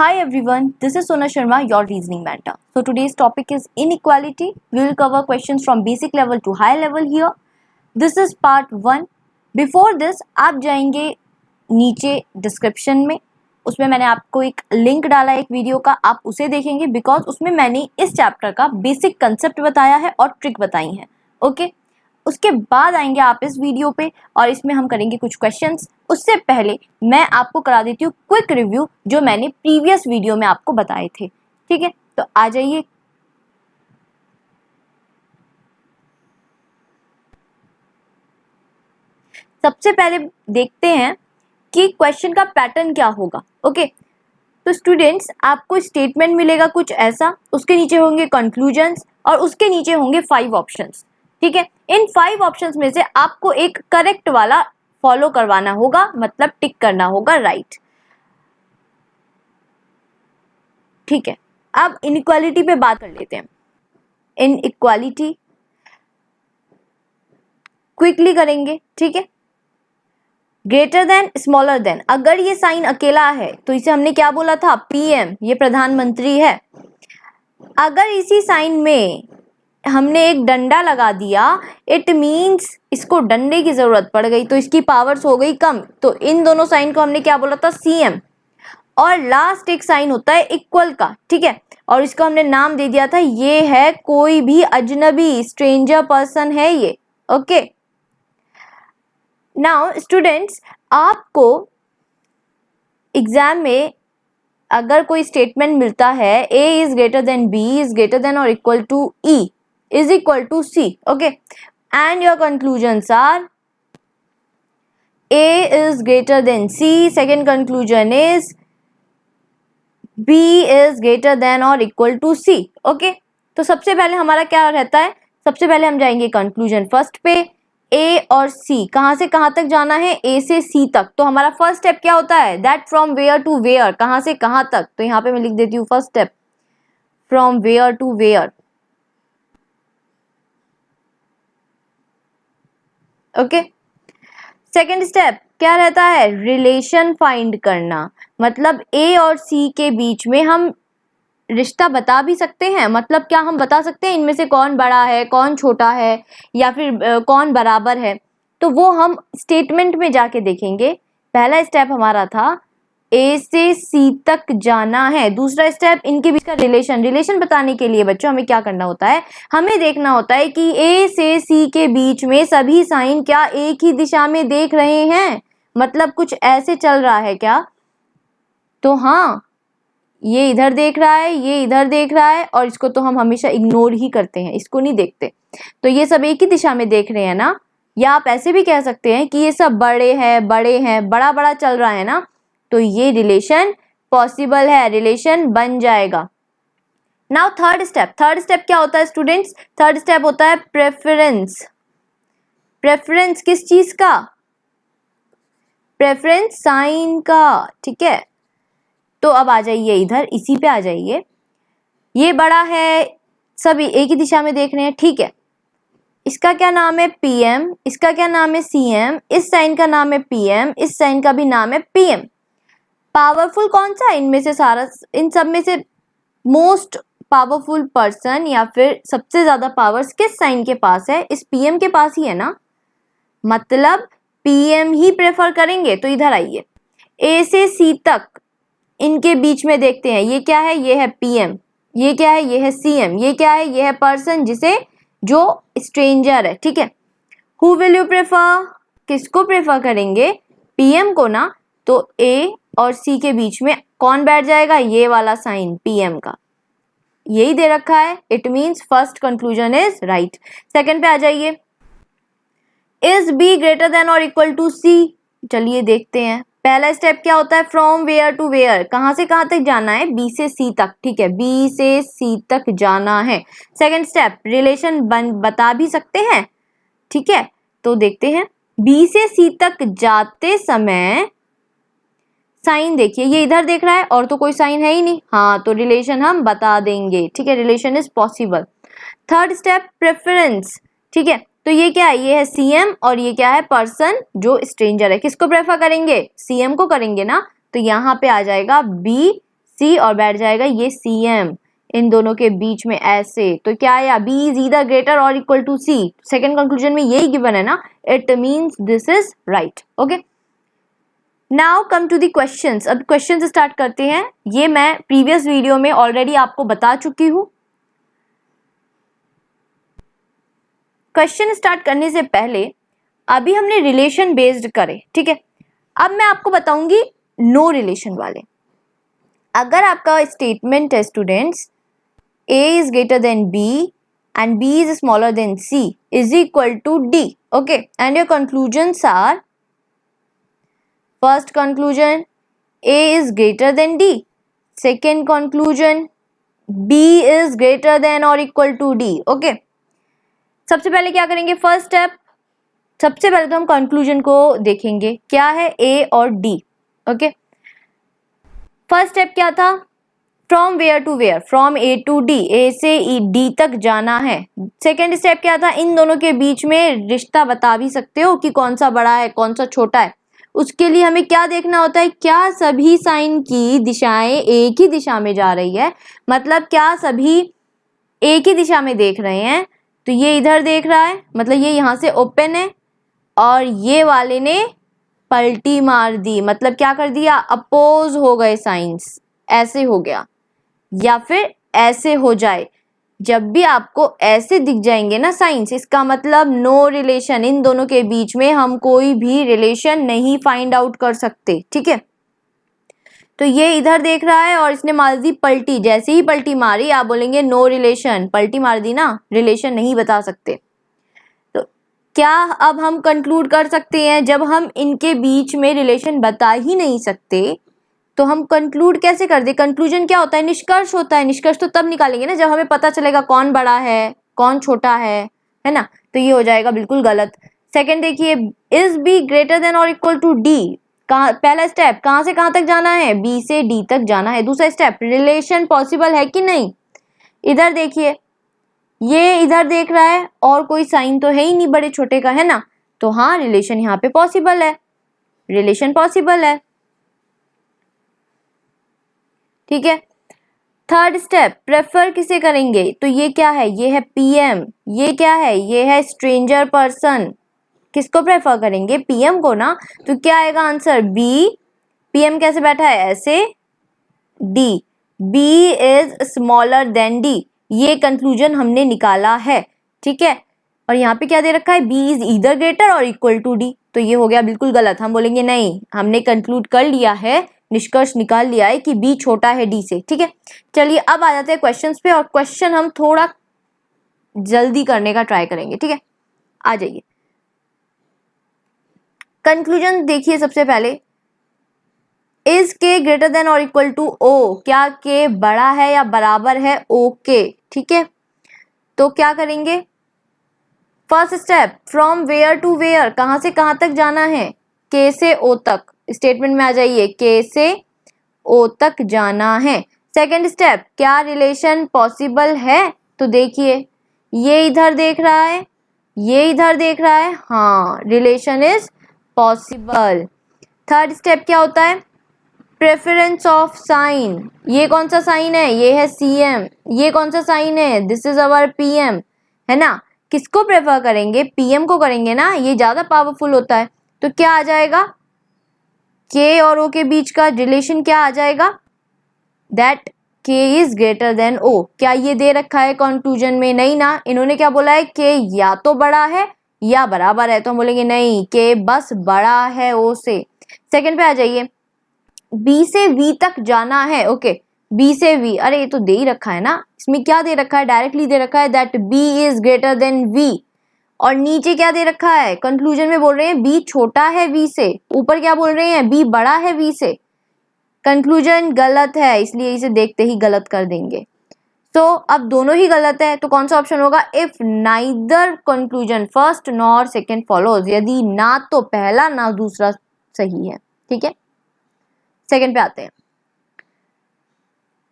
Hi everyone, this is Sona Sharma, your reasoning mentor. So today's topic is inequality. We will cover questions from basic level to high level here. This is part 1. Before this, आप जाएंगे नीचे description में, उसमें मैंने आपको एक link डाला है एक वीडियो का, आप उसे देखेंगे बिकॉज उसमें मैंने इस चैप्टर का बेसिक कंसेप्ट बताया है और ट्रिक बताई है. ओके उसके बाद आएंगे आप इस वीडियो पे और इसमें हम करेंगे कुछ क्वेश्चंस. उससे पहले मैं आपको करा देती हूँ क्विक रिव्यू जो मैंने प्रीवियस वीडियो में आपको बताए थे. ठीक है, तो आ जाइए. सबसे पहले देखते हैं कि क्वेश्चन का पैटर्न क्या होगा. ओके तो स्टूडेंट्स, आपको स्टेटमेंट मिलेगा कुछ ऐसा, उसके नीचे होंगे कंक्लूजन्स और उसके नीचे होंगे 5 ऑप्शंस. ठीक है, इन 5 ऑप्शंस में से आपको एक करेक्ट वाला फॉलो करवाना होगा, मतलब टिक करना होगा राइट. ठीक है, अब इनइक्वालिटी पे बात कर लेते हैं. इनइक्वालिटी क्विकली करेंगे. ठीक है, ग्रेटर देन स्मॉलर देन, अगर ये साइन अकेला है तो इसे हमने क्या बोला था, पीएम, ये प्रधानमंत्री है. अगर इसी साइन में हमने एक डंडा लगा दिया, इट मीन्स इसको डंडे की जरूरत पड़ गई तो इसकी पावर्स हो गई कम. तो इन दोनों साइन को हमने क्या बोला था, सीएम. और लास्ट एक साइन होता है इक्वल का. ठीक है, और इसको हमने नाम दे दिया था, ये है कोई भी अजनबी स्ट्रेंजर पर्सन है ये. ओके नाउ स्टूडेंट्स, आपको एग्जाम में अगर कोई स्टेटमेंट मिलता है a is greater than b is greater than और equal to e is equal to C, okay, and your conclusions are A is greater than C, second conclusion is B is greater than or equal to C. okay, तो सबसे पहले हमारा क्या रहता है, सबसे पहले हम जाएंगे कंक्लूजन फर्स्ट पे. A और C कहाँ से कहाँ तक जाना है, A से C तक. तो हमारा फर्स्ट स्टेप क्या होता है, that from where to where, कहाँ से कहाँ तक. तो यहाँ पे मैं लिख देती हूँ first step from where to where. Okay second step क्या रहता है, रिलेशन फाइंड करना. मतलब ए और सी के बीच में हम रिश्ता बता भी सकते हैं. मतलब क्या हम बता सकते हैं इनमें से कौन बड़ा है, कौन छोटा है, या फिर कौन बराबर है. तो वो हम स्टेटमेंट में जाके देखेंगे. पहला स्टेप हमारा था ए से सी तक जाना है. दूसरा स्टेप इनके बीच का रिलेशन बताने के लिए बच्चों हमें क्या करना होता है, हमें देखना होता है कि ए से सी के बीच में सभी साइन क्या एक ही दिशा में देख रहे हैं, मतलब कुछ ऐसे चल रहा है क्या. तो हाँ, ये इधर देख रहा है, ये इधर देख रहा है, और इसको तो हम हमेशा इग्नोर ही करते हैं, इसको नहीं देखते. तो ये सब एक ही दिशा में देख रहे हैं ना. या आप ऐसे भी कह सकते हैं कि ये सब बड़े हैं, बड़ा बड़ा चल रहा है ना. तो ये रिलेशन पॉसिबल है, रिलेशन बन जाएगा. नाउ थर्ड स्टेप क्या होता है स्टूडेंट्स, थर्ड स्टेप होता है प्रेफरेंस. प्रेफरेंस किस चीज का, प्रेफरेंस साइन का. ठीक है, तो अब आ जाइए इधर, इसी पे आ जाइए. ये बड़ा है, सभी एक ही दिशा में देख रहे हैं. ठीक है, इसका क्या नाम है, पीएम. इसका क्या नाम है, सीएम. इस साइन का नाम है पीएम, इस साइन का भी नाम है पीएम. पावरफुल कौन सा इनमें से, सारा इन सब में से मोस्ट पावरफुल पर्सन या फिर सबसे ज्यादा पावर्स किस साइन के पास है, इस पीएम के पास ही है ना. मतलब पीएम ही प्रेफर करेंगे. तो इधर आइए, ए से सी तक इनके बीच में देखते हैं. ये क्या है, ये है पीएम. ये क्या है, ये है सीएम. ये क्या है, ये है पर्सन जिसे जो स्ट्रेंजर है. ठीक है, हु विल यू प्रेफर, किसको प्रेफर करेंगे, पीएम को ना. तो ए और सी के बीच में कौन बैठ जाएगा, ये वाला साइन पीएम का, यही दे रखा है. It means first conclusion is right. Second पे आ जाइए, इज बी ग्रेटर देन और इक्वल टू सी. चलिए देखते हैं. पहला स्टेप क्या होता है, फ्रॉम वेयर टू वेयर, कहां से कहां तक जाना है, बी से सी तक. ठीक है, बी से सी तक जाना है. सेकंड स्टेप, रिलेशन बता भी सकते हैं. ठीक है, तो देखते हैं. बी से सी तक जाते समय साइन देखिए, ये इधर देख रहा है और तो कोई साइन है ही नहीं. हाँ, तो रिलेशन हम बता देंगे. ठीक है, relation is possible. Third step preference. ठीक है, तो ये क्या है, ये है सीएम और ये क्या है, पर्सन जो स्ट्रेंजर है. किसको प्रेफर करेंगे, सीएम को करेंगे ना. तो यहाँ पे आ जाएगा बी सी और बैठ जाएगा ये CM इन दोनों के बीच में ऐसे। तो क्या आया, B इज ईदर ग्रेटर और equal to C। Second conclusion में यही गिवन है ना, it means this is right. Okay, now come to the questions. अब क्वेश्चंस स्टार्ट करते हैं। ये मैं प्रीवियस वीडियो में ऑलरेडी आपको बता चुकी हूँ। क्वेश्चन स्टार्ट करने से पहले अभी हमने रिलेशन बेस्ड करे, ठीक है। अब मैं आपको बताऊंगी नो रिलेशन वाले। अगर आपका स्टेटमेंट है students A is greater than B and B is smaller than C is equal to D, okay, and your conclusions are, first conclusion A is greater than D, second conclusion B is greater than or equal to D, okay। सबसे पहले क्या करेंगे, first step, सबसे पहले तो हम conclusion को देखेंगे क्या है A और D, ओके। फर्स्ट स्टेप क्या था, from where to where, from A to D, A से D तक जाना है। सेकेंड स्टेप क्या था, इन दोनों के बीच में रिश्ता बता भी सकते हो कि कौन सा बड़ा है कौन सा छोटा है। उसके लिए हमें क्या देखना होता है, क्या सभी साइन की दिशाएं एक ही दिशा में जा रही है, मतलब क्या सभी एक ही दिशा में देख रहे हैं। तो ये इधर देख रहा है, मतलब ये यहाँ से ओपन है, और ये वाले ने पलटी मार दी, मतलब क्या कर दिया, अपोज हो गए साइंस, ऐसे हो गया, या फिर ऐसे हो जाए। जब भी आपको ऐसे दिख जाएंगे ना साइंस, इसका मतलब नो रिलेशन, इन दोनों के बीच में हम कोई भी रिलेशन नहीं फाइंड आउट कर सकते, ठीक है। तो ये इधर देख रहा है और इसने मार दी पलटी, जैसे ही पलटी मारी आप बोलेंगे नो रिलेशन, पलटी मार दी ना, रिलेशन नहीं बता सकते। तो क्या अब हम कंक्लूड कर सकते हैं, जब हम इनके बीच में रिलेशन बता ही नहीं सकते तो हम कंक्लूड कैसे कर दे। कंक्लूजन क्या होता है, निष्कर्ष होता है। निष्कर्ष तो तब निकालेंगे ना जब हमें पता चलेगा कौन बड़ा है कौन छोटा है ना। तो ये हो जाएगा बिल्कुल गलत। सेकंड देखिए, इज बी ग्रेटर देन और इक्वल टू डी। पहला स्टेप कहाँ से कहाँ तक जाना है, बी से डी तक जाना है। दूसरा स्टेप, रिलेशन पॉसिबल है कि नहीं। इधर देखिए, ये इधर देख रहा है और कोई साइन तो है ही नहीं बड़े छोटे का, है ना। तो हाँ, रिलेशन यहाँ पे पॉसिबल है, रिलेशन पॉसिबल है, ठीक है। थर्ड स्टेप, प्रेफर किसे करेंगे, तो ये क्या है, ये है PM, ये क्या है, ये है स्ट्रेंजर पर्सन। किसको प्रेफर करेंगे, PM को ना। तो क्या आएगा आंसर, B। PM कैसे बैठा है, ऐसे, D, B is smaller then D। ये कंक्लूजन हमने निकाला है, ठीक है। और यहाँ पे क्या दे रखा है, B इज ईदर ग्रेटर और इक्वल टू D। तो ये हो गया बिल्कुल गलत। हम बोलेंगे नहीं, हमने कंक्लूड कर लिया है, निष्कर्ष निकाल लिया है कि B छोटा है D से, ठीक है। चलिए अब आ जाते हैं क्वेश्चंस पे, और क्वेश्चन हम थोड़ा जल्दी करने का ट्राई करेंगे, ठीक है। आ जाइए, कंक्लूजन देखिए। सबसे पहले, इज K ग्रेटर देन और इक्वल टू O, क्या K बड़ा है या बराबर है O के, ठीक है। तो क्या करेंगे, first step, from where to where, कहां से कहां तक जाना है, K से O तक। स्टेटमेंट में आ जाइए, K से O तक जाना है। सेकेंड स्टेप, क्या रिलेशन पॉसिबल है, तो देखिए ये इधर देख रहा है, ये इधर देख रहा है, हाँ, relation is possible. Third step क्या होता है, प्रेफरेंस ऑफ साइन। ये कौन सा साइन है, ये है CM। ये कौन सा साइन है, दिस इज अवर PM, है ना। किसको प्रेफर करेंगे, PM को करेंगे ना, ये ज्यादा पावरफुल होता है। तो क्या आ जाएगा, K और O के बीच का रिलेशन क्या आ जाएगा, that K is greater then O। क्या ये दे रखा है कंक्लूजन में, नहीं ना। इन्होंने क्या बोला है, K या तो बड़ा है या बराबर है। तो हम बोलेंगे नहीं, K बस बड़ा है O से। सेकंड पे आ जाइए, B से V तक जाना है, ओके। B से V, अरे ये तो दे ही रखा है ना, इसमें क्या दे रखा है, डायरेक्टली दे रखा है that B is greater then V। और नीचे क्या दे रखा है, कंक्लूजन में बोल रहे हैं B छोटा है V से, ऊपर क्या बोल रहे हैं, B बड़ा है V से। कंक्लूजन गलत है, इसलिए इसे देखते ही गलत कर देंगे। तो अब दोनों ही गलत है, तो कौन सा ऑप्शन होगा, if neither conclusion first nor second follows, यदि ना तो पहला ना दूसरा सही है, ठीक है। सेकेंड पे आते हैं,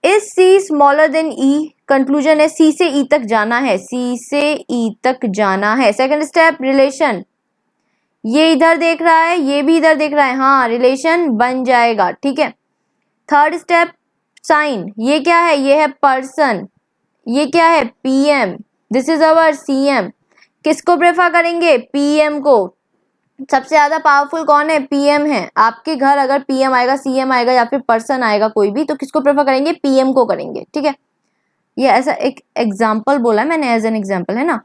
is C smaller than E। Conclusion है C से E तक जाना है, C से E तक जाना है। सेकंड स्टेप, रिलेशन, ये इधर देख रहा है, ये भी इधर देख रहा है, हाँ, रिलेशन बन जाएगा, ठीक है। थर्ड स्टेप, साइन, ये क्या है, ये है पर्सन, ये क्या है PM, this is our CM. किसको प्रेफर करेंगे, पीएम को। सबसे ज्यादा पावरफुल कौन है, पीएम है। आपके घर अगर पीएम आएगा, सीएम आएगा या फिर पर्सन आएगा कोई भी, तो किसको प्रेफर करेंगे, पीएम को करेंगे, ठीक है। ये ऐसा एक एग्जाम्पल बोला है मैंने, एज एन एग्जाम्पल है ना।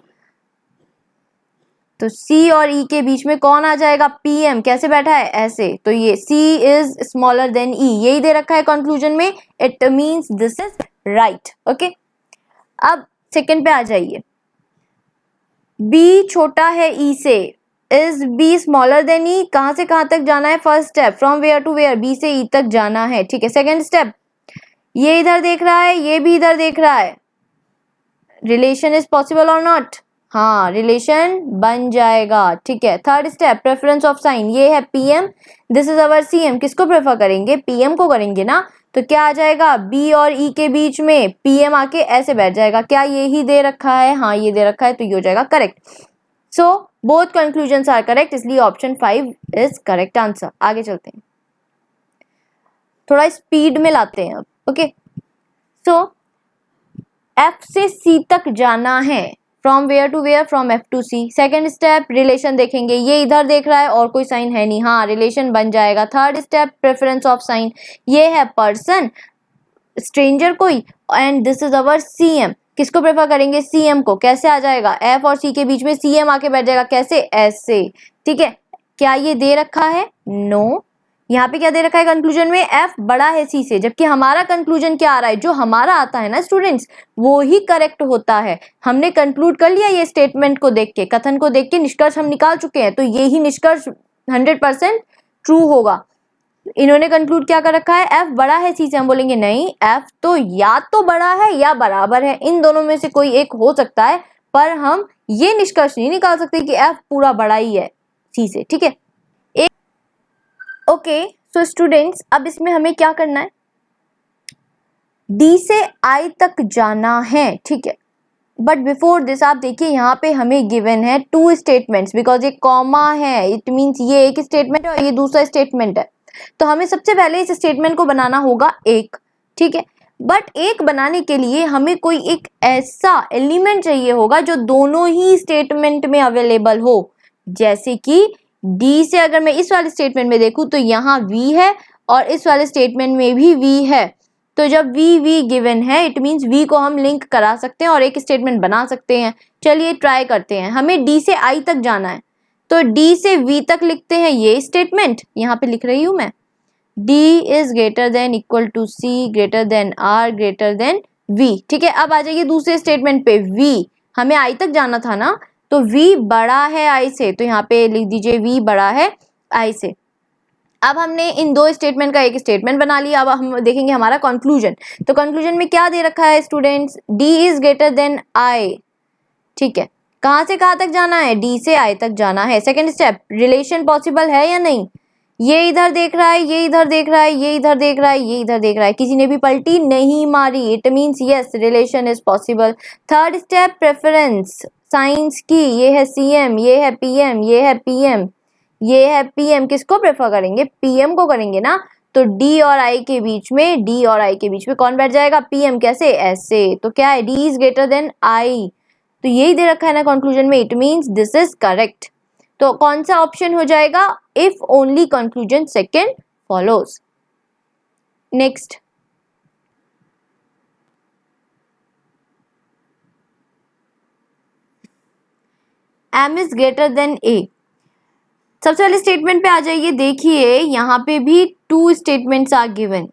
तो सी और ई के बीच में कौन आ जाएगा, पीएम। कैसे बैठा है, ऐसे। तो ये C is smaller than E, यही दे रखा है कंक्लूजन में, it means this is right. Okay, अब सेकंड पे आ जाइए। बी छोटा है ई से, is B smaller than E, कहां से कहां तक जाना है, first step from where to where, B से ई तक जाना है, ठीक है। सेकंड स्टेप, ये इधर देख रहा है, ये भी इधर देख रहा है, रिलेशन इज पॉसिबल और नॉट, हाँ रिलेशन बन जाएगा, ठीक है। Third step, preference of sine, ये है PM, this is our CM, किसको प्रेफर करेंगे, पीएम को करेंगे ना। तो क्या आ जाएगा, बी और ई के बीच में पीएम आके ऐसे बैठ जाएगा। क्या ये ही दे रखा है, हाँ ये दे रखा है, तो ये हो जाएगा correct. So both conclusions are correct, इसलिए ऑप्शन 5 इज करेक्ट आंसर। आगे चलते हैं, थोड़ा स्पीड में लाते हैं अब। ओके, सो एफ से सी तक जाना है, from where to where, from F to C. Second step, relation देखेंगे, ये इधर देख रहा है और कोई साइन है नहीं, हाँ रिलेशन बन जाएगा। Third step, preference of sine, ये है पर्सन, स्ट्रेंजर कोई, and this is our CM, किसको प्रेफर करेंगे, सीएम को। कैसे आ जाएगा, एफ और सी के बीच में सीएम आके बैठ जाएगा, कैसे, ऐसे, ठीक है। क्या ये दे रखा है, नो। यहाँ पे क्या दे रखा है कंक्लूजन में, एफ बड़ा है सी से, जबकि हमारा कंक्लूजन क्या आ रहा है, जो हमारा आता है ना स्टूडेंट्स, वो ही करेक्ट होता है। हमने कंक्लूड कर लिया ये स्टेटमेंट को देख के, कथन को देख के निष्कर्ष हम निकाल चुके हैं, तो ये ही निष्कर्ष 100% ट्रू होगा। इन्होंने कंक्लूड क्या कर रखा है, एफ बड़ा है सी से, हम बोलेंगे नहीं, एफ तो या तो बड़ा है या बराबर है, इन दोनों में से कोई एक हो सकता है, पर हम ये निष्कर्ष नहीं निकाल सकते कि एफ पूरा बड़ा ही है सी से, ठीक है। ओके, सो स्टूडेंट्स, अब इसमें हमें क्या करना है, डी से आई तक जाना है, ठीक है। बट बिफोर दिस आप देखिए, यहाँ पे हमें गिवन है 2 स्टेटमेंट्स, बिकॉज ये कॉमा है, इट मीन्स ये एक स्टेटमेंट है और ये दूसरा स्टेटमेंट है। तो हमें सबसे पहले इस स्टेटमेंट को बनाना होगा एक, ठीक है। बट एक बनाने के लिए हमें कोई एक ऐसा एलिमेंट चाहिए होगा जो दोनों ही स्टेटमेंट में अवेलेबल हो। जैसे कि डी से अगर मैं इस वाले स्टेटमेंट में देखूं तो यहाँ वी है और इस वाले स्टेटमेंट में भी वी है। तो जब वी गिवन है, इट मीन्स वी को हम लिंक करा सकते हैं और एक स्टेटमेंट बना सकते हैं। चलिए ट्राई करते हैं। हमें डी से आई तक जाना है, तो डी से वी तक लिखते हैं ये स्टेटमेंट, यहाँ पे लिख रही हूं मैं, D is greater than equal to C greater than R greater than V, ठीक है। अब आ जाइए दूसरे स्टेटमेंट पे, वी, हमें आई तक जाना था ना, तो वी बड़ा है आई से, तो यहाँ पे लिख दीजिए वी बड़ा है आई से। अब हमने इन दो स्टेटमेंट का एक स्टेटमेंट बना लिया। अब हम देखेंगे हमारा कंक्लूजन। तो कंक्लूजन में क्या दे रखा है students, D is greater than I, ठीक है। कहां से कहां तक जाना है, डी से आई तक जाना है। सेकंड स्टेप, रिलेशन पॉसिबल है या नहीं, ये इधर देख रहा है, ये इधर देख रहा है, ये इधर देख रहा है, ये इधर देख रहा है, किसी ने भी पलटी नहीं मारी, it means yes relation is possible. Third step, preference science की, ये है सीएम, ये है पीएम, ये है पीएम, ये है पीएम, किसको प्रेफर करेंगे, पीएम को करेंगे ना। तो डी और आई के बीच में, डी और आई के बीच में कौन बैठ जाएगा, पीएम, कैसे, ऐसे। तो क्या है, D is greater than I, तो यही दे रखा है ना कंक्लूजन में, it means this is correct. तो कौन सा ऑप्शन हो जाएगा, if only conclusion second follows. Next, M is greater than A. सबसे पहले स्टेटमेंट पे आ जाइए। देखिए यहाँ पे भी 2 स्टेटमेंट्स आर गिवन,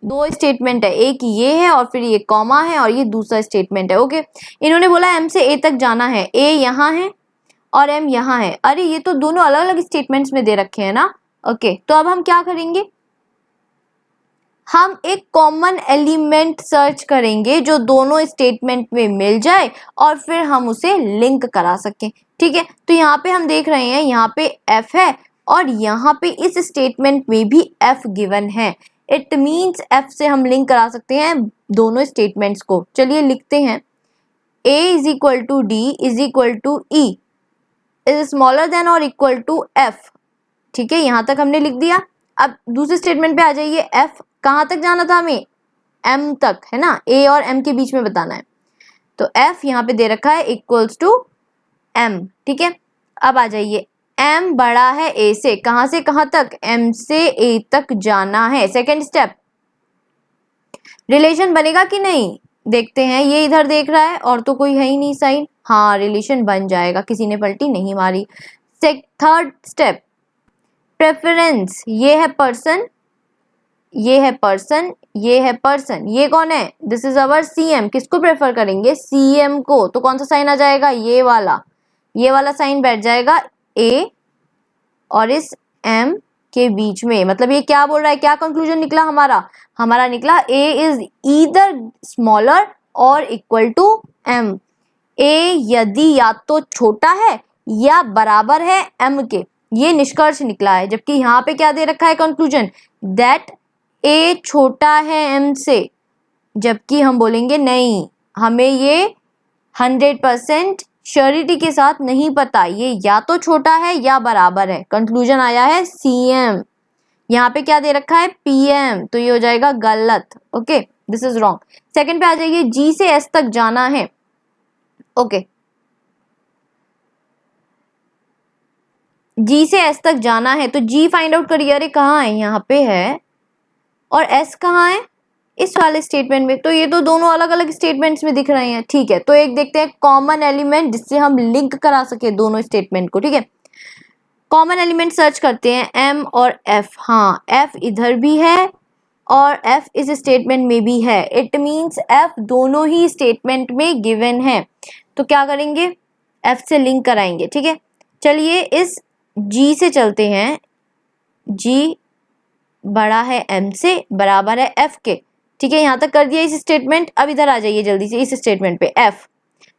2 स्टेटमेंट है, एक ये है और फिर ये कॉमा है और ये दूसरा स्टेटमेंट है। ओके, इन्होंने बोला एम से ए तक जाना है, ए यहाँ है और एम यहाँ है। अरे ये तो दोनों अलग अलग स्टेटमेंट्स में दे रखे हैं ना। ओके, तो अब हम क्या करेंगे, हम एक कॉमन एलिमेंट सर्च करेंगे जो दोनों स्टेटमेंट में मिल जाए और फिर हम उसे लिंक करा सकें, ठीक है। तो यहाँ पे हम देख रहे हैं, यहाँ पे एफ है और यहाँ पे इस स्टेटमेंट में भी एफ गिवन है, इट मीन्स एफ से हम लिंक करा सकते हैं दोनों स्टेटमेंट्स को। चलिए लिखते हैं, A is equal to D is equal to E is smaller than और इक्वल टू एफ, ठीक है। यहाँ तक हमने लिख दिया। अब दूसरे स्टेटमेंट पे आ जाइए, एफ कहाँ तक जाना था हमें, m तक, है ना, a और m के बीच में बताना है। तो f यहाँ पे दे रखा है इक्वल्स टू m, ठीक है। अब आ जाइए, m बड़ा है a से, कहां से कहां तक, m से a तक जाना है। सेकेंड स्टेप, रिलेशन बनेगा कि नहीं देखते हैं। ये इधर देख रहा है और तो कोई है ही नहीं साइन, हाँ रिलेशन बन जाएगा, किसी ने पलटी नहीं मारी। थर्ड स्टेप, प्रेफरेंस, ये है पर्सन, ये है पर्सन, ये है पर्सन, ये कौन है, दिस इज अवर CM। किसको प्रेफर करेंगे, CM को। तो कौन सा साइन आ जाएगा, ये वाला साइन बैठ जाएगा A और इस M के बीच में। मतलब ये क्या बोल रहा है, क्या कंक्लूजन निकला हमारा निकला A इज ईदर स्मॉलर और इक्वल टू M। A यदि या तो छोटा है या बराबर है M के, ये निष्कर्ष निकला है। जबकि यहाँ पे क्या दे रखा है कंक्लूजन, दैट A छोटा है M से। जबकि हम बोलेंगे नहीं, हमें ये 100% श्योरिटी के साथ नहीं पता, ये या तो छोटा है या बराबर है। कंक्लूजन आया है CM, यहाँ पे क्या दे रखा है PM, तो ये हो जाएगा गलत। Okay, this is wrong. Second पे आ जाइए, G से S तक जाना है। ओके, G से S तक जाना है तो G फाइंड आउट करिए। अरे कहाँ है, यहाँ पे है, और S कहाँ है, इस वाले स्टेटमेंट में। तो ये तो दोनों अलग अलग स्टेटमेंट्स में दिख रहे हैं, ठीक है। तो एक देखते हैं कॉमन एलिमेंट जिससे हम लिंक करा सके दोनों स्टेटमेंट को, ठीक है। कॉमन एलिमेंट सर्च करते हैं, M और F। हाँ, F इधर भी है और F इस स्टेटमेंट में भी है। इट मीन्स F दोनों ही स्टेटमेंट में गिवन है। तो क्या करेंगे, F से लिंक कराएंगे, ठीक है। चलिए इस G से चलते हैं, G बड़ा है M से, बराबर है F के, ठीक है। यहाँ तक कर दिया इस स्टेटमेंट। अब इधर आ जाइए जल्दी से इस स्टेटमेंट पे, F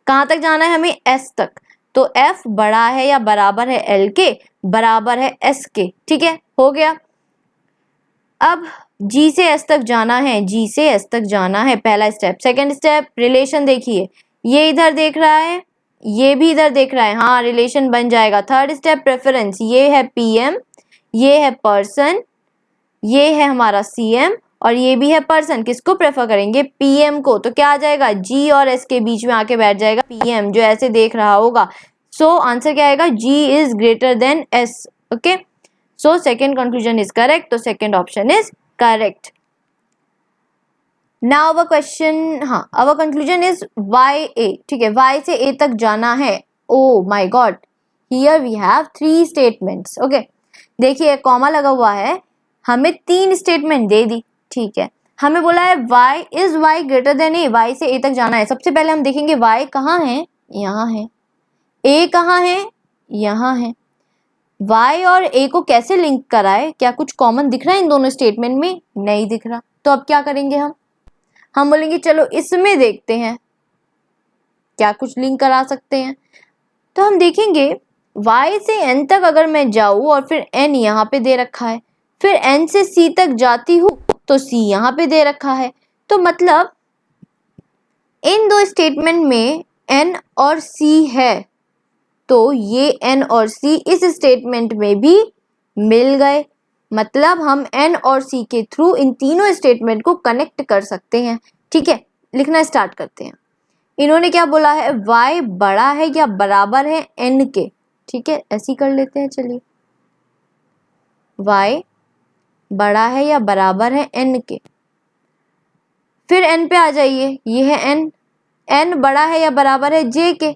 कहाँ तक जाना है हमें, S तक। तो F बड़ा है या बराबर है L के, बराबर है S के, ठीक है, हो गया। अब G से S तक जाना है, G से S तक जाना है, पहला स्टेप। सेकेंड स्टेप, रिलेशन देखिए, ये इधर देख रहा है, ये भी इधर देख रहा है, हाँ रिलेशन बन जाएगा। थर्ड स्टेप, प्रेफरेंस, ये है PM, ये है पर्सन, ये है हमारा CM और ये भी है पर्सन। किसको प्रेफर करेंगे, PM को। तो क्या आ जाएगा, G और S के बीच में आके बैठ जाएगा PM, जो ऐसे देख रहा होगा। सो आंसर क्या आएगा, G is greater than S। Okay, so second conclusion is correct. तो second option is correct. Now our question, हाँ अवर कंक्लूजन इज YA, ठीक है, Y से A तक जाना है। Oh my God, here we have 3 statements. Okay, देखिए comma लगा हुआ है, हमें 3 स्टेटमेंट दे दी, ठीक है। हमें बोला है y is y greater than a, y से a तक जाना है। सबसे पहले हम देखेंगे y कहाँ है, यहाँ है, a कहाँ है, यहाँ है। y और a को कैसे लिंक कराए, क्या कुछ कॉमन दिख रहा है इन दोनों स्टेटमेंट में, नहीं दिख रहा। तो अब क्या करेंगे हम बोलेंगे चलो इसमें देखते हैं क्या कुछ लिंक करा सकते हैं। तो हम देखेंगे y से n तक अगर मैं जाऊं और फिर n यहाँ पे दे रखा है, फिर n से c तक जाती हूँ तो c यहाँ पे दे रखा है। तो मतलब इन दो स्टेटमेंट में n और c है, तो ये n और c इस स्टेटमेंट में भी मिल गए। मतलब हम n और c के थ्रू इन तीनों स्टेटमेंट को कनेक्ट कर सकते हैं, ठीक है। लिखना स्टार्ट करते हैं। इन्होंने क्या बोला है, y बड़ा है या बराबर है n के, ठीक है, ऐसे ही कर लेते हैं। चलिए, y बड़ा है या बराबर है n के। फिर n पे आ जाइए, ये है n बड़ा है या बराबर है j के,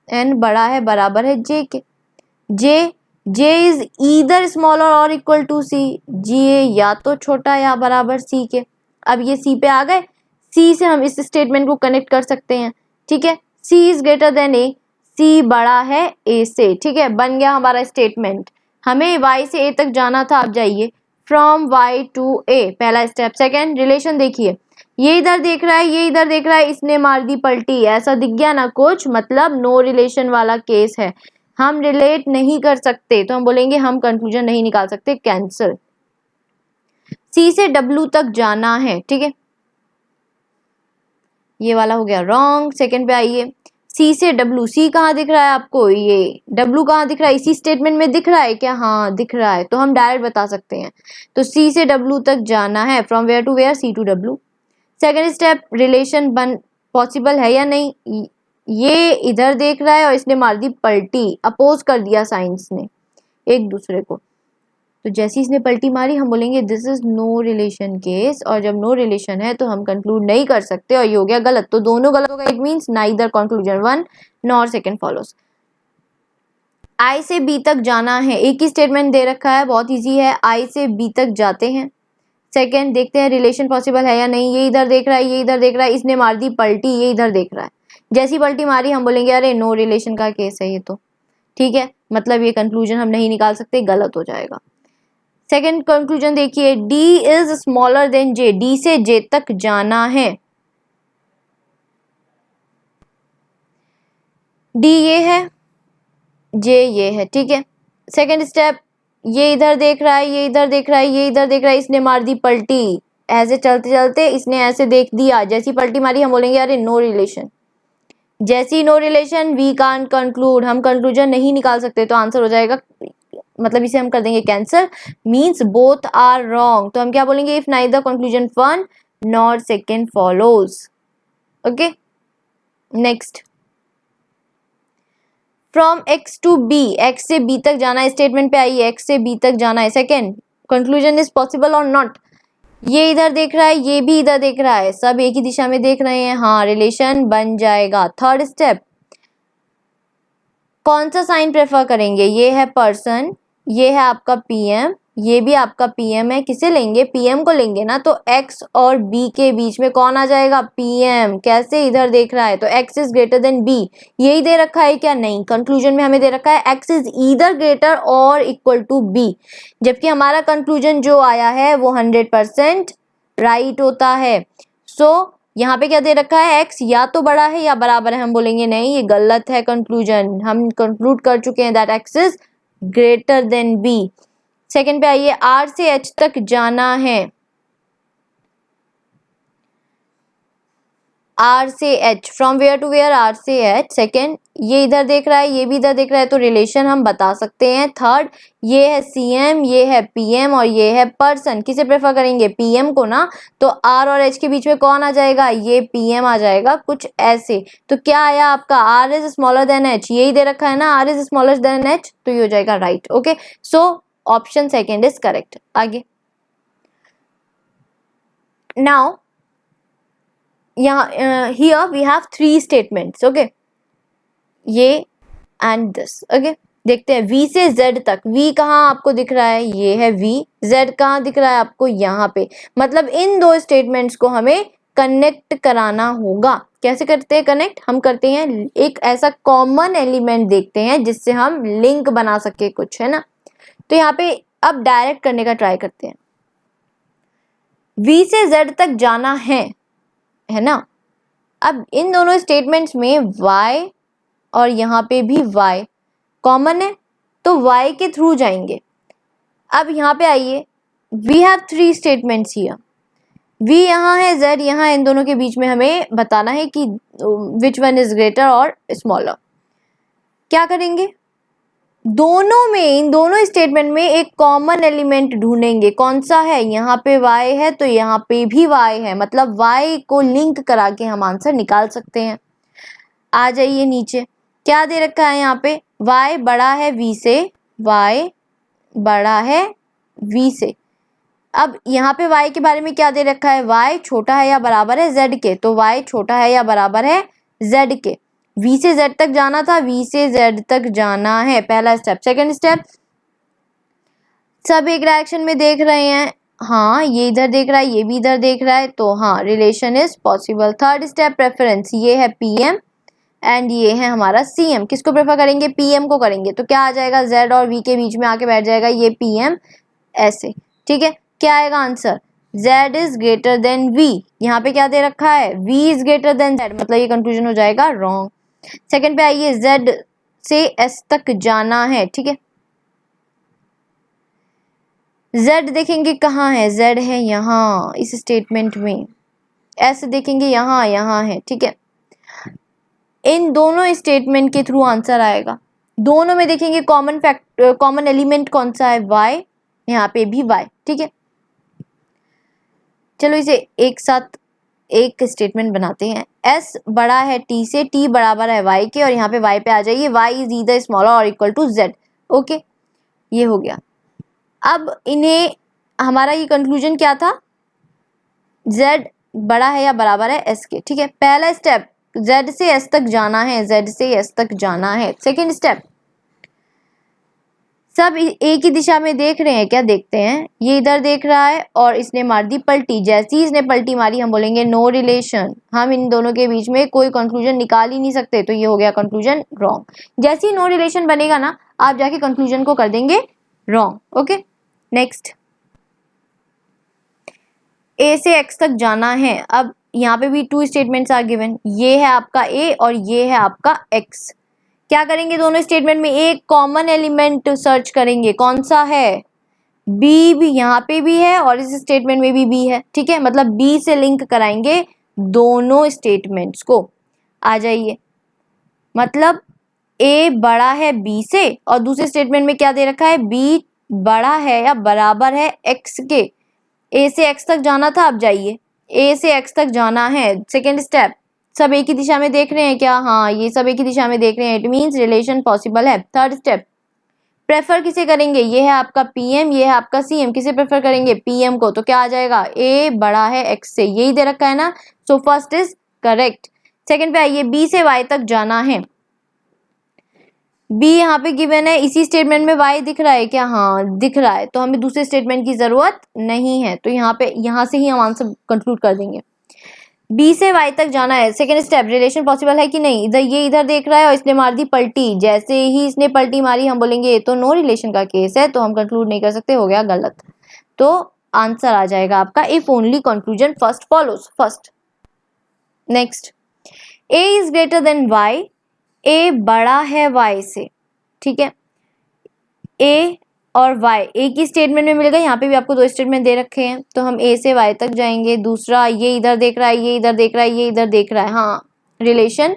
n बड़ा है बराबर है j के। j इज ईदर स्मॉलर और इक्वल टू c, j या तो छोटा या बराबर c के। अब ये c पे आ गए, c से हम इस स्टेटमेंट को कनेक्ट कर सकते हैं, ठीक है। c is greater then a, c बड़ा है a से, ठीक है, बन गया हमारा स्टेटमेंट। हमें y से a तक जाना था, अब जाइए फ्रॉम y टू a, पहला स्टेप। सेकेंड, रिलेशन देखिए, ये इधर देख रहा है, ये इधर देख रहा है, इसने मार दी पलटी, ऐसा दिख गया ना कुछ, मतलब नो रिलेशन वाला केस है, हम रिलेट नहीं कर सकते। तो हम बोलेंगे हम कंक्लूजन नहीं निकाल सकते, कैंसिल। C से W तक जाना है, ठीक है, ये वाला हो गया रॉन्ग। सेकंड पे आइए, C से W, C कहाँ दिख रहा है आपको, ये W कहाँ दिख रहा है, इसी स्टेटमेंट में दिख रहा है क्या, हाँ दिख रहा है, तो हम डायरेक्ट बता सकते हैं। तो C से W तक जाना है, from where to where, C to W। Second step, relation बन पॉसिबल है या नहीं, ये इधर देख रहा है और इसने मार दी पलटी, अपोज कर दिया साइंस ने एक दूसरे को। तो जैसे इसने पलटी मारी हम बोलेंगे this is no relation case, और जब नो रिलेशन है तो हम कंक्लूड नहीं कर सकते और ये हो गया गलत। तो दोनों गलत होगा, it means neither conclusion one nor second follows. I से बी तक जाना है, एक ही स्टेटमेंट दे रखा है, बहुत इजी है, आई से बी तक जाते हैं। सेकंड देखते हैं रिलेशन पॉसिबल है या नहीं, ये इधर देख रहा है, ये इधर देख रहा है, इसने मार दी पलटी, ये इधर देख रहा है, जैसी पलटी मारी हम बोलेंगे अरे नो रिलेशन का केस है ये तो, ठीक है, मतलब ये कंक्लूजन हम नहीं निकाल सकते, गलत हो जाएगा। सेकंड कंक्लूजन देखिए, D is smaller then J, D से जे तक जाना है, डी ये है, जे ये है, ठीक है। सेकंड स्टेप, ये इधर देख रहा है, ये इधर देख रहा है, ये इधर देख रहा है, इसने मार दी पलटी, ऐसे चलते चलते इसने ऐसे देख दिया, जैसी पलटी मारी हम बोलेंगे अरे नो रिलेशन, जैसी no relation we can't conclude, हम कंक्लूजन नहीं निकाल सकते, तो आंसर हो जाएगा, मतलब इसे हम कर देंगे cancel, means both are wrong. तो हम क्या बोलेंगे, if neither conclusion one nor second follows. Okay, next, from X to B, X से बी तक जाना है, स्टेटमेंट पे आइए, एक्स से बी तक जाना है। सेकंड, कंक्लूजन इज पॉसिबल और नॉट, ये इधर देख रहा है, ये भी इधर देख रहा है, सब एक ही दिशा में देख रहे हैं, हाँ रिलेशन बन जाएगा। थर्ड स्टेप, कौन सा साइन प्रेफर करेंगे, ये है पर्सन, ये है आपका पीएम, ये भी आपका पीएम है, किसे लेंगे, पीएम को लेंगे ना, तो एक्स और बी के बीच में कौन आ जाएगा, पीएम, कैसे इधर देख रहा है, तो X is greater than B, यही दे रखा है क्या, नहीं, कंक्लूजन में हमें दे रखा है एक्स इज ईदर ग्रेटर और इक्वल टू बी, जबकि हमारा कंक्लूजन जो आया है वो 100% राइट होता है। सो यहाँ पे क्या दे रखा है, एक्स या तो बड़ा है या बराबर है, हम बोलेंगे नहीं, ये गलत है कंक्लूजन, हम कंक्लूड कर चुके हैं that X is greater than B. Second पे आइए, आर से एच तक जाना है, आर से H, from where to where, R से एच। सेकंड, ये इधर देख रहा है, ये भी इधर देख रहा है, तो रिलेशन हम बता सकते हैं। थर्ड, ये है सीएम, ये है पीएम और ये है पर्सन, किसे प्रेफर करेंगे, पीएम को ना, तो आर और एच के बीच में कौन आ जाएगा, ये पीएम आ जाएगा, कुछ ऐसे। तो क्या आया आपका, R is smaller than H, यही दे रखा है ना, R is smaller than H, तो ये हो जाएगा right. Okay, so option second is correct. आगे, नाउ यहाँ here we have three statements, okay, ये and this, okay, देखते हैं V से Z तक, V कहाँ आपको दिख रहा है, ये है V, Z कहाँ दिख रहा है आपको, यहाँ पे, मतलब इन दो स्टेटमेंट्स को हमें कनेक्ट कराना होगा। कैसे करते हैं कनेक्ट, हम करते हैं एक ऐसा कॉमन एलिमेंट देखते हैं जिससे हम लिंक बना सके कुछ, है ना। तो यहाँ पे अब डायरेक्ट करने का ट्राई करते हैं, V से Z तक जाना है ना। अब इन दोनों स्टेटमेंट्स में y और यहाँ पे भी y कॉमन है, तो y के थ्रू जाएंगे। अब यहाँ पे आइए, we have three statements here, v यहाँ है, z यहाँ है, इन दोनों के बीच में हमें बताना है कि विच वन इज ग्रेटर और स्मॉलर। क्या करेंगे, दोनों में, इन दोनों स्टेटमेंट में एक कॉमन एलिमेंट ढूंढेंगे, कौन सा है, यहाँ पे y है तो यहाँ पे भी y है, मतलब y को लिंक करा के हम आंसर निकाल सकते हैं। आ जाइए नीचे, क्या दे रखा है यहाँ पे, y बड़ा है v से, y बड़ा है v से। अब यहाँ पे y के बारे में क्या दे रखा है, y छोटा है या बराबर है z के, तो y छोटा है या बराबर है z के। V से Z तक जाना था, V से Z तक जाना है, पहला स्टेप। सेकंड स्टेप, सब एक डायरेक्शन में देख रहे हैं, हाँ ये इधर देख रहा है, ये भी इधर देख रहा है, तो हाँ relation is possible. Third step, preference, ये है PM एंड ये है हमारा CM, किसको प्रेफर करेंगे, PM को करेंगे, तो क्या आ जाएगा, Z और V के बीच में आके बैठ जाएगा ये PM, ऐसे, ठीक है। क्या आएगा answer, Z is greater then V, यहाँ पे क्या दे रखा है, V is greater then Z, मतलब ये कंक्लूजन हो जाएगा रॉन्ग। सेकंड पे आइए, Z से S तक जाना है, ठीक है। Z देखेंगे कहाँ है, Z है यहाँ इस स्टेटमेंट में, S देखेंगे यहाँ, यहाँ है, ठीक है। इन दोनों स्टेटमेंट के थ्रू आंसर आएगा, दोनों में देखेंगे कॉमन एलिमेंट कौन सा है, Y, यहाँ पे भी Y, ठीक है। चलो इसे एक साथ एक स्टेटमेंट बनाते हैं। s बड़ा है t से, t बराबर है y के, और यहाँ पे y पे आ जाइए, y इज ईदर स्मॉलर और इक्वल टू z। ओके, ये हो गया। अब इन्हें हमारा ये कंक्लूजन क्या था, z बड़ा है या बराबर है s के। ठीक है, पहला स्टेप z से s तक जाना है, z से s तक जाना है। सेकेंड स्टेप, सब एक ही दिशा में देख रहे हैं क्या, देखते हैं। ये इधर देख रहा है और इसने मार दी पलटी। जैसे ही इसने पलटी मारी हम बोलेंगे नो रिलेशन, हम इन दोनों के बीच में कोई कंक्लूजन निकाल ही नहीं सकते, तो ये हो गया कंक्लूजन रॉन्ग। जैसे ही नो रिलेशन बनेगा ना, आप जाके कंक्लूजन को कर देंगे रॉन्ग। ओके, नेक्स्ट, ए से एक्स तक जाना है। अब यहाँ पे भी 2 स्टेटमेंट्स आर गिवन, ये है आपका ए और ये है आपका एक्स। क्या करेंगे, दोनों स्टेटमेंट में एक कॉमन एलिमेंट सर्च करेंगे। कौन सा है, बी भी यहाँ पे भी है और इस स्टेटमेंट में भी बी है। ठीक है, मतलब बी से लिंक कराएंगे दोनों स्टेटमेंट्स को। आ जाइए, मतलब ए बड़ा है बी से और दूसरे स्टेटमेंट में क्या दे रखा है, बी बड़ा है या बराबर है एक्स के। ए से एक्स तक जाना था, अब जाइए, ए से एक्स तक जाना है। सेकेंड स्टेप, सब एक ही दिशा में देख रहे हैं क्या, हाँ ये सब एक ही दिशा में देख रहे हैं, इट मीन्स रिलेशन पॉसिबल है। थर्ड स्टेप, प्रेफर किसे करेंगे, ये है आपका पीएम, ये है आपका सीएम, किसे प्रेफर करेंगे, पीएम को। तो क्या आ जाएगा, ए बड़ा है एक्स से, यही दे रखा है ना, so first is correct. Second पे आइए, बी से वाई तक जाना है। बी यहाँ पे गिवन है, इसी स्टेटमेंट में वाई दिख रहा है क्या, हाँ दिख रहा है, तो हमें दूसरे स्टेटमेंट की जरूरत नहीं है, तो यहाँ से ही हम आंसर कंक्लूड कर देंगे। बी से वाई तक जाना है। सेकेंड स्टेप, रिलेशन पॉसिबल है कि नहीं, इधर ये इधर देख रहा है और इसने मार दी पलटी। जैसे ही इसने पलटी मारी हम बोलेंगे ये तो नो रिलेशन का केस है, तो हम कंक्लूड नहीं कर सकते, हो गया गलत। तो आंसर आ जाएगा आपका if only conclusion first follows first. Next, A is greater than Y, A बड़ा है वाई से। ठीक है, ए और y एक ही स्टेटमेंट में मिल गए, यहाँ पे भी आपको 2 स्टेटमेंट दे रखे हैं, तो हम a से y तक जाएंगे। दूसरा, ये इधर देख रहा है, ये इधर देख रहा है, ये इधर देख रहा है, हाँ रिलेशन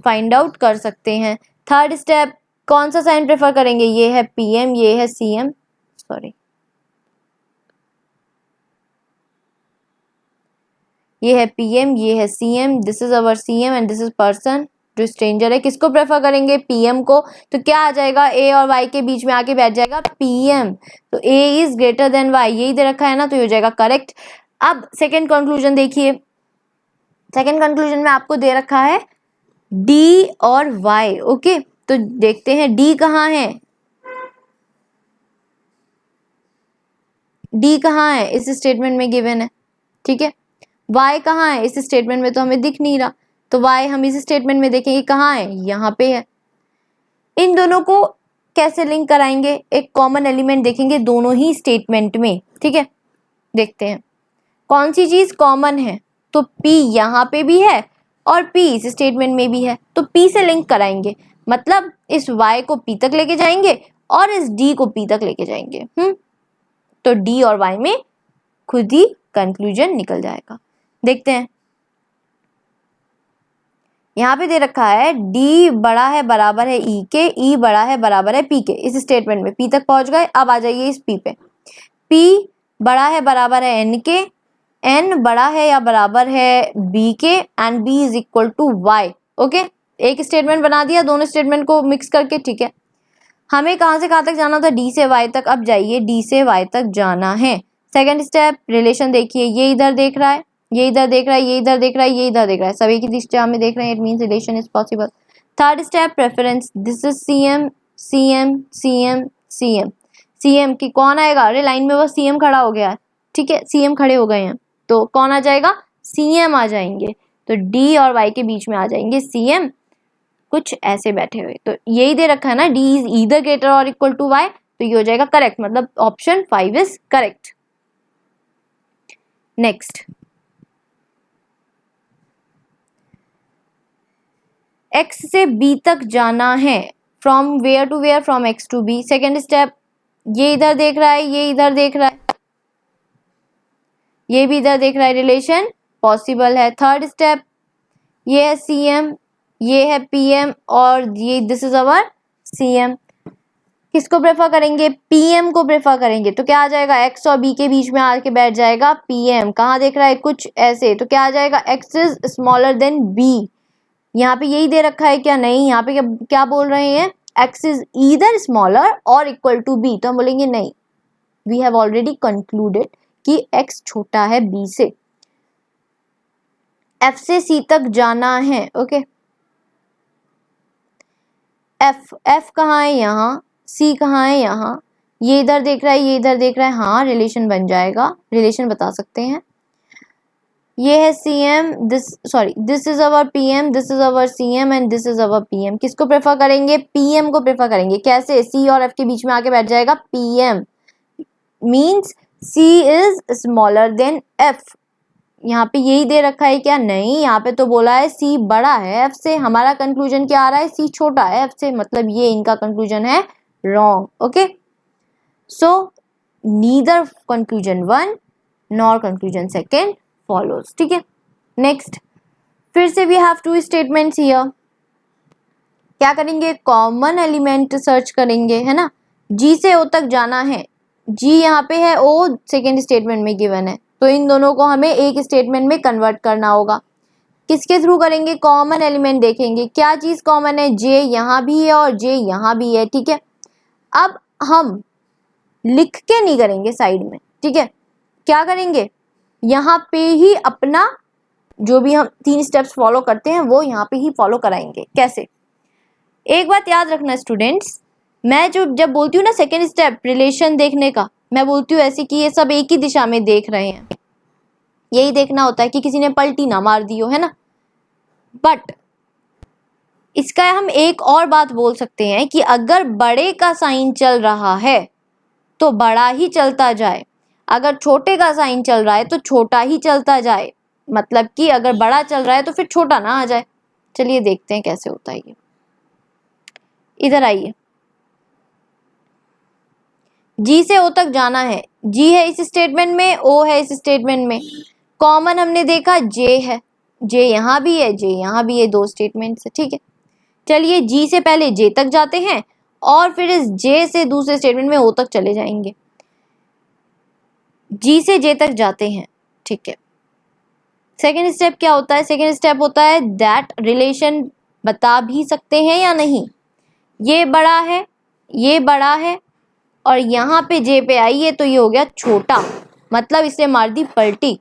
फाइंड आउट कर सकते हैं। थर्ड स्टेप, कौन सा साइन प्रेफर करेंगे, ये है pm, ये है cm, सॉरी ये है pm, ये है cm, this is our cm and this is person जो स्ट्रेंजर है। किसको प्रेफर करेंगे, पीएम को। तो क्या आ जाएगा, ए और वाई के बीच में आके बैठ जाएगा पीएम, तो ए इज ग्रेटर देन वाई, यही दे रखा है ना, तो ये हो जाएगा करेक्ट। अब सेकंड कंक्लूजन देखिए, सेकंड कंक्लूजन में आपको दे रखा है डी और वाई। ओके, तो देखते हैं डी कहाँ है, डी कहाँ है, इस स्टेटमेंट में गिवन है। ठीक है, वाई कहाँ है, इस स्टेटमेंट में तो हमें दिख नहीं रहा, तो y हम इस स्टेटमेंट में देखेंगे कहाँ है, यहाँ पे है। इन दोनों को कैसे लिंक कराएंगे, एक कॉमन एलिमेंट देखेंगे दोनों ही स्टेटमेंट में। ठीक है, देखते हैं कौन सी चीज कॉमन है, तो p यहाँ पे भी है और p इस स्टेटमेंट में भी है, तो p से लिंक कराएंगे, मतलब इस y को p तक लेके जाएंगे और इस d को p तक लेके जाएंगे। तो d और y में खुद ही कंक्लूजन निकल जाएगा। देखते हैं, यहाँ पे दे रखा है d बड़ा है बराबर है e के, e बड़ा है बराबर है p के। इस स्टेटमेंट में p तक पहुंच गए, अब आ जाइए इस p पे। p बड़ा है बराबर है n के, n बड़ा है या बराबर है b के and b is equal to y। ओके, एक स्टेटमेंट बना दिया दोनों स्टेटमेंट को मिक्स करके। ठीक है, हमें कहाँ से कहाँ तक जाना था, d से y तक। अब जाइए, d से y तक जाना है। सेकेंड स्टेप, रिलेशन देखिए, ये इधर देख रहा है, ये इधर देख रहा है, ये इधर देख रहा है, ये इधर देख रहा है, सब एक ही दिशा में देख रहे हैं, it means relation is possible. Third step, preference, this is CM CM CM CM CM की कौन आएगा, अरे लाइन में वो सीएम खड़ा हो गया है। ठीक है, सीएम खड़े हो गए हैं, तो कौन आ जाएगा, सीएम आ जाएंगे, तो डी और वाई के बीच में आ जाएंगे सीएम, कुछ ऐसे बैठे हुए। तो यही दे रखा है ना, डी इज ईदर ग्रेटर और इक्वल टू वाई, तो ये हो जाएगा करेक्ट, मतलब option 5 is correct. Next, x से b तक जाना है, from where to where, from x to b। Second step, ये इधर देख रहा है, ये इधर देख रहा है, ये भी इधर देख रहा है, रिलेशन पॉसिबल है। थर्ड स्टेप, ये है cm, ये है pm और ये दिस इज अवर cm। किसको प्रेफर करेंगे? पीएम को प्रेफर करेंगे। तो क्या आ जाएगा? एक्स और बी के बीच में आके बैठ जाएगा पीएम। कहाँ देख रहा है? कुछ ऐसे। तो क्या आ जाएगा? X is smaller than B. यहाँ पे यही दे रखा है क्या? नहीं, यहाँ पे क्या बोल रहे हैं? एक्स इज ईदर स्मॉलर और इक्वल टू बी। तो हम बोलेंगे नहीं, वी हैव ऑलरेडी कंक्लूडेड कि एक्स छोटा है बी से। एफ से सी तक जाना है। ओके, एफ कहाँ है? यहाँ। सी कहाँ है? यहाँ। ये इधर देख रहा है, ये इधर देख रहा है। हाँ, रिलेशन बन जाएगा, रिलेशन बता सकते हैं। ये है CM, this is our PM, this is our CM and this is our PM. किसको प्रेफर करेंगे? पीएम को प्रेफर करेंगे। कैसे? सी और एफ के बीच में आके बैठ जाएगा PM, means C is smaller than F. यहाँ पे यही दे रखा है क्या? नहीं, यहाँ पे तो बोला है सी बड़ा है एफ से। हमारा कंक्लूजन क्या आ रहा है? सी छोटा है एफ से, मतलब ये इनका कंक्लूजन है wrong. Okay, so neither conclusion 1 nor conclusion 2 follows. ठीक है, नेक्स्ट फिर से वी हैव 2 स्टेटमेंट्स हियर। क्या करेंगे? कॉमन एलिमेंट सर्च करेंगे, है ना। जी से ओ तक जाना है। जी यहाँ पे है, ओ सेकेंड स्टेटमेंट में गिवन है, तो इन दोनों को हमें एक स्टेटमेंट में कन्वर्ट करना होगा। किसके थ्रू करेंगे? कॉमन एलिमेंट देखेंगे। क्या चीज कॉमन है? जे यहाँ भी है और जे यहाँ भी है। ठीक है, अब हम लिख के नहीं करेंगे साइड में। ठीक है, क्या करेंगे? यहाँ पे ही अपना जो भी हम 3 स्टेप्स फॉलो करते हैं वो यहाँ पे ही फॉलो कराएंगे। कैसे? एक बात याद रखना स्टूडेंट्स, मैं जब बोलती हूँ ना सेकेंड स्टेप रिलेशन देखने का, मैं बोलती हूँ ऐसे कि ये सब एक ही दिशा में देख रहे हैं। यही देखना होता है कि किसी ने पलटी ना मार दी हो, है ना। बट इसका हम एक और बात बोल सकते हैं कि अगर बड़े का साइन चल रहा है तो बड़ा ही चलता जाए, अगर छोटे का साइन चल रहा है तो छोटा ही चलता जाए। मतलब कि अगर बड़ा चल रहा है तो फिर छोटा ना आ जाए। चलिए देखते हैं कैसे होता है ये। इधर आइए, जी से ओ तक जाना है। जी है इस स्टेटमेंट में, ओ है इस स्टेटमेंट में। कॉमन हमने देखा जे है, जे यहाँ भी है, जे यहाँ भी है, 2 स्टेटमेंट से। ठीक है, चलिए जी से पहले जे तक जाते हैं और फिर इस जे से दूसरे स्टेटमेंट में ओ तक चले जाएंगे। जी से जे तक जाते हैं। ठीक है, सेकेंड स्टेप क्या होता है? सेकेंड स्टेप होता है दैट रिलेशन बता भी सकते हैं या नहीं। ये बड़ा है, ये बड़ा है और यहाँ पे जे पे आई है तो ये हो गया छोटा, मतलब इसे मार दी पलटी।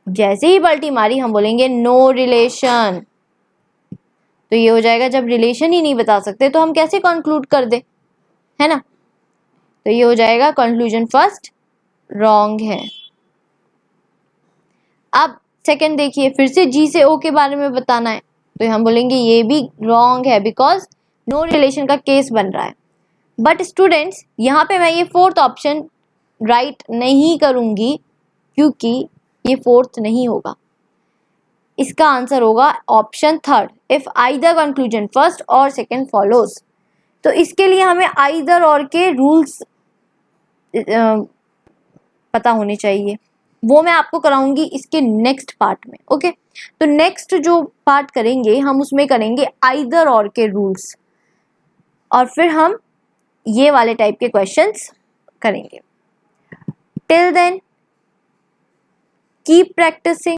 जैसे ही पलटी मारी हम बोलेंगे नो रिलेशन। तो ये हो जाएगा, जब रिलेशन ही नहीं बता सकते तो हम कैसे कंक्लूड कर दे, है ना। तो ये हो जाएगा कंक्लूजन फर्स्ट रॉन्ग है। अब सेकंड देखिए, फिर से जी से ओ के बारे में बताना है तो हम बोलेंगे ये भी रॉन्ग है बिकॉज नो रिलेशन का केस बन रहा है। बट स्टूडेंट्स यहाँ पे मैं ये 4th ऑप्शन राइट नहीं करूंगी क्योंकि ये 4th नहीं होगा। इसका आंसर होगा option 3rd, if either conclusion first और सेकंड फॉलोज। तो इसके लिए हमें आइदर और के रूल्स पता होने चाहिए, वो मैं आपको कराऊंगी इसके नेक्स्ट पार्ट में। ओके, तो नेक्स्ट जो पार्ट करेंगे हम उसमें करेंगे आइदर और के रूल्स और फिर हम ये वाले टाइप के क्वेश्चंस करेंगे। Till then keep practising.